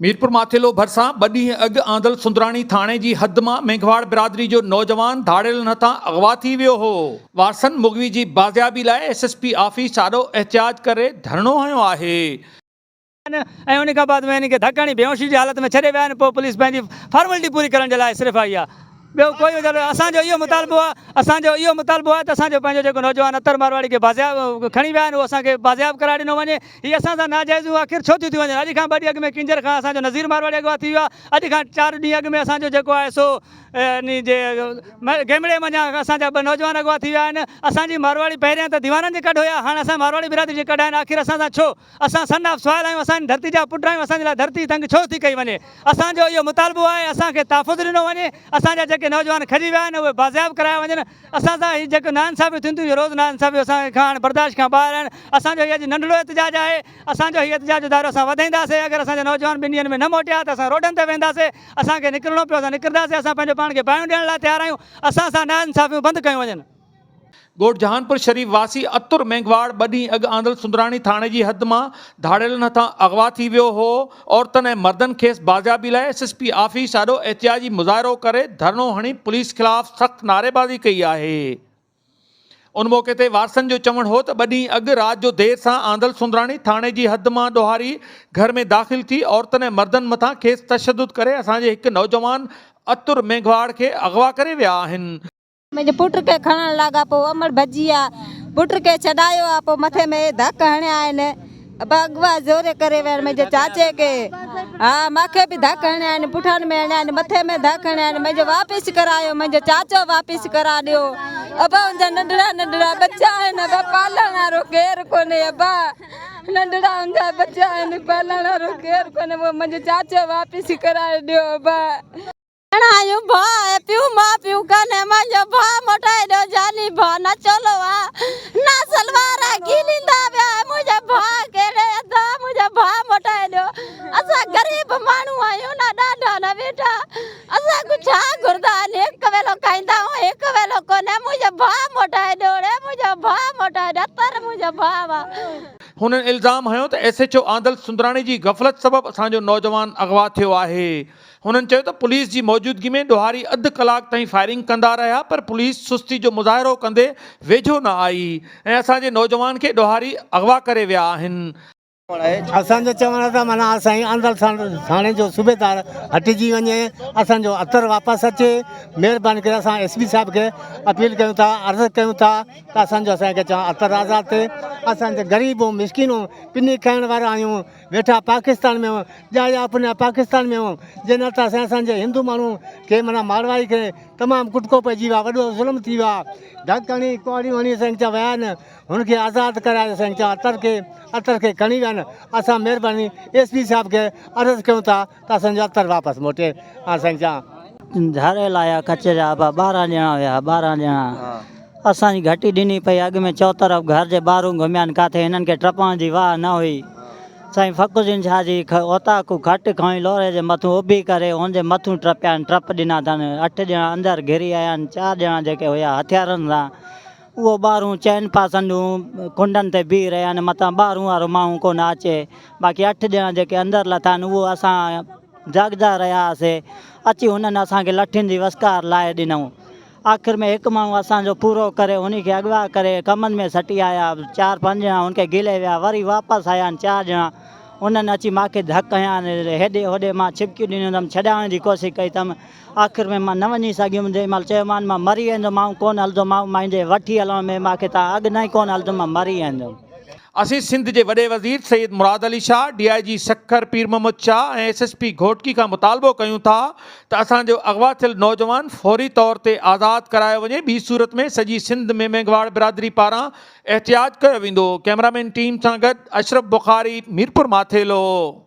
मीरपुर माथेलो भरिसां 2 ॾींहं अॻु आंदल सुंदराणी थाणे जी हद मां मेघवाड़ बिरादरी जो नौजवान धाड़ियल हथां अगवा थी वियो हो। वारसन मुगवी जी बाज़ियाबी लाइ SSP ऑफिस ॾाढो एहतियात करे धरणो हयो आहे। ऐं उन खां बाद में इनखे धकणी बेहोशी जी हालत में छॾे विया आहिनि। पोइ पुलिस पंहिंजी फॉर्मेलिटी पूरी करण जे लाइ सिर्फ़ु आई आहे। ॿियो कोई असांजो इहो मुतालबो आहे त असांजो पंहिंजो जेको नौजवान अतर मारवाड़ी खे बाज़ियाब खणी विया आहिनि उहो असांखे बाज़ियाब कराए ॾिनो वञे। हीअ असां सां नाजाइज़ूं आख़िर छो थियूं थी वञनि। अॼु खां 2 ॾींहं अॻु में किंजर खां असांजो नज़ीर मारवाड़ी अगवा थी वियो आहे। अॼु खां 4 ॾींहं अॻु में असांजो जेको आहे सो इन जे गेमड़े मञा असांजा 2 नौजवान अगवा थी विया आहिनि। असांजी मारवाड़ी पहिरियां त दीवाननि जे कढ हुया, हाणे असां मारवाड़ी बिरादरी जे कढ आहिनि। आख़िर असां सां छो? असां सन ऑफ सॉइल आहियूं, असांजी धरती जा पुट आहियूं, असांजे लाइ धरती तंग छो थी कई वञे। असांजो इहो मुतालबो आहे असांखे तहफ़ुज़ ॾिनो वञे, असांजा जेके नौजवान खजी विया आहिनि उहे बाज़ियाब कराया वञनि। असां सां हीअ जेको नाइंसाफ़ियूं थींदियूं रोज़ु नाइंसाफ़ियूं असांखे खां बर्दाश्त खां ॿाहिरि आहिनि। असांजो हीअ अॼु नंढिड़ो एहतिजाज आहे। असांजो हीअ एहतिजाज जो दायरो असां वधाईंदासीं। अगरि असांजा नौजवान 2 ॾींहंनि में न मोटिया त असां रोडनि ते वेंदासीं। असांखे निकिरणो पियो असां निकिरंदासीं। असां पंहिंजो पाण खे बाहियूं ॾियण लाइ तयारु आहियूं। असां सां नाइंसाफ़ियूं बंदि कयूं वञनि। ॻोठ जहानपुर शरीफ़ वासी अतुर मेघवाड़ 2 ॾींहं अॻु आंदल सुंदराणी थाणे जी हद मां धाड़ियल हथां अगवा थी वियो हो। औरतुनि ऐं मर्दनि खेसि बाज़ियाबी लाइ SSP ऑफिस ॾाढो एहतियाजी मुज़ाहिरो करे धरणो हणी पुलिस ख़िलाफ़ सख़्तु नारेबाज़ी कई आहे। उन मौक़े ते वारसन जो चवणु हो त 2 ॾींहं अॻु राति जो देरि सां आंदल सुंदराणी थाणे जी हद मां ॾोहारी घर में दाख़िल थी औरतुनि ऐं मर्दनि मथां खेसि तशदुद करे असांजे हिकु नौजवान अतुर मेघवाड़ खे अगवा करे विया आहिनि। मुंहिंजे पुट खे खणण लॻा, पोइ अमर भॼी आहे, पुट खे छॾायो आहे, पोइ मथे में धक हणिया आहिनि। अगवा ज़ोरे करे विया मुंहिंजे चाचे खे। हा, मूंखे बि धक हणिया आहिनि, पुठनि में हणिया आहिनि, मथे में धक हणिया आहिनि। मुंहिंजो वापसि करायो, मुंहिंजो चाचो वापसि करा ॾियो। अबा मुंहिंजा नंढड़ा नंढड़ा बच्चा आहिनि, अबा पालण वारो केरु कोन्हे। अबा नंढड़ा मुंहिंजा बच्चा आहिनि, पालण वारो केरु कोन्हे। पोइ मुंहिंजो चाचो वापसि कराए ॾियो। अबा आयूं भाउ पियो मां पियो कने मुंहिंजो भाउ मोटाए ॾियो। जाली भाउ न चलो आहे न सलवार गिलींदा विया। मुंहिंजा भाउ कहिड़े अदा, मुंहिंजा भाउ मोटाए ॾियो। असां ग़रीब माण्हू आहियूं न, ॾाढा न बेटा। असां कुझु छा घुरंदा आहिनि, हिकु वेलो खाईंदा आहियूं, हिकु वेलो कोन्हे। मुंहिंजो भाउ मोटाए ॾियो रे, मुंहिंजो भाउ मोटाए ॾियो। पर मुंहिंजो भाउ आहे। हुननि इल्ज़ाम हयो त SHO आंदल सुंदराणी जी गफ़लत सबबु असांजो नौजवान अगवा थियो आहे। हुननि चयो त पुलिस जी मौजूदगी में ॾोहारी अधु कलाक ताईं फायरिंग कंदा रहिया, पर पुलिस सुस्ती जो मुज़ाहिरो कंदे वेझो न आई ऐं असांजे नौजवान खे ॾोहारी अगवा करे विया आहिनि। असांजो चवण त माना असांजी आंदल थाणे जो सूबेदार हटिजी वञे, असांजो अतर वापसि अचे। महिरबानी करे असां SP साहिब खे अपील कयूं था, अर्ज़ु कयूं था त असांखे अतर आज़ादु थिए। असांजे ग़रीब ऐं मिसकिन पिनी खाइण वारा आहियूं, वेठा पाकिस्तान में जा अपने पाकिस्तान में जे न त असांजे हिंदू माण्हू खे माना मारवाड़ी खे तमामु कुटको पइजी वियो आहे, वॾो ज़ुल्म थी वियो आहे। धक हणी कुआड़ियूं हणी असांखे विया आहिनि, हुनखे आज़ादु कराए असांखे अतर खे खणी विया आहिनि। असां महिरबानी SP साहिब खे अर्ज़ु कयूं था त असांजो अतर वापसि मोटे। असांखे झाड़ियल आया कच जा 12 ॼणा हुया, 12 ॼणा। असांजी घटी ॾिनी पई, अॻु में चौतरफ़ घर जे ॿाहिरूं घुमिया आहिनि, किथे हिननि खे टपण जी वाह न हुई। साईं फ़क़ुद्दीन शाह जी ओताकू खटि खणी लोहे जे मथां उभी करे हुनजे मथां टपिया आहिनि, टप ॾिना अथनि। 8 ॼणा अंदरि घिरी आया आहिनि, 4 ॼणा जेके हुया हथियारनि सां उहो ॿाहिरूं चइनि पासनि कुंडनि ते बीह रहिया आहिनि, मथां ॿाहिरूं वारो माण्हू कोन अचे। बाक़ी 8 ॼणा जेके अंदरि लथा आहिनि उहो असां जागदा रहियासीं। अची हुननि असांखे लठियुनि जी वसकार लाइ ॾिनऊं। आख़िर में हिकु माण्हू असांजो पूरो करे हुनखे अगवा करे कमनि में सटी आया। 4-5 ॼणा हुनखे गिले विया, वरी वापसि आया आहिनि 4 ॼणा। उन्हनि अची मूंखे धक हयां आहिनि, हेॾे होॾे मां छिपकियूं ॾिनियूं अथमि, छॾाइण जी कोशिशि कई अथमि। आख़िर में मां न वञी सघियुमि। जेॾी महिल चयोमानि मां मरी वेंदो, माण्हू कोन हलंदो, माण्हू मुंहिंजे वठी हलण में मूंखे तव्हां अॻु न ई कोन हलंदो, मां मरी वेंदुमि। असीं सिंध जे वॾे वज़ीर सैयद मुराद अली शाह, DIG सखर पीर मोहम्मद शाह ऐं SSP घोटकी खां मुतालबो कयूं था त असांजो अगवा थियल नौजवान फौरी तौर ते आज़ादु करायो वञे। ॿी सूरत में सॼी सिंध में मेघवाड़ बिरादरी पारां एहतियात कयो वेंदो। कैमरामैन टीम सां गॾु अशरफ बुखारी, मीरपुर माथेलो।